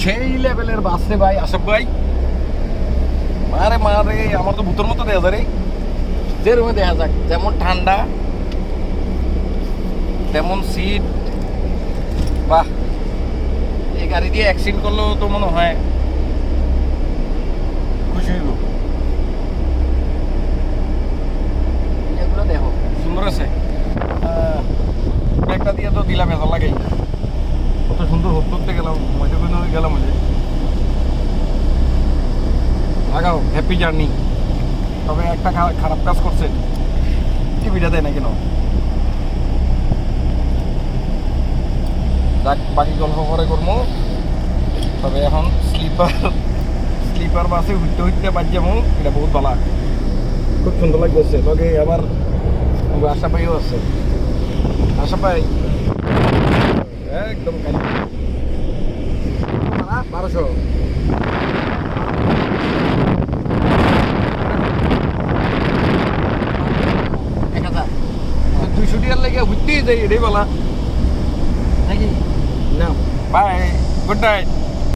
সেই লেভেলের বাস রে ভাই, আশাফ ভাই। মারে মারে, আমার তো ভূতের মতো দেখা যায় রে। যে রুমে দেখা যাক, যেমন ঠান্ডা তেমন সিট। বাহ, এই গাড়ি দিয়ে অ্যাক্সিডেন্ট করলেও তো মনে হয় খুশি হইব। এগুলো দেখো সুন্দর আছে। একটা দিয়ে তো দিলাম, এত লাগে কত সুন্দর হতে গেলাম, মজা করে গেলাম। লাগাও, হ্যাপি জার্নি। তবে একটা খারাপ কাজ করছে, টিভিটা দেয় না কেন। যাক, বাকি গল্প পরে করবো। তবে এখন স্লিপার বাসে উঠতে উঠতে বাদ যাবো, এটা বহুত ভালো, খুব সুন্দর লাগতেছে। লগে আবার আশা পাইও আছে, আশা পাই একদম 1200। ছুটিয়ার লেগে ঘুরতেই যাই, এটাই বলা নাকি। না, বাই, গুড নাইট।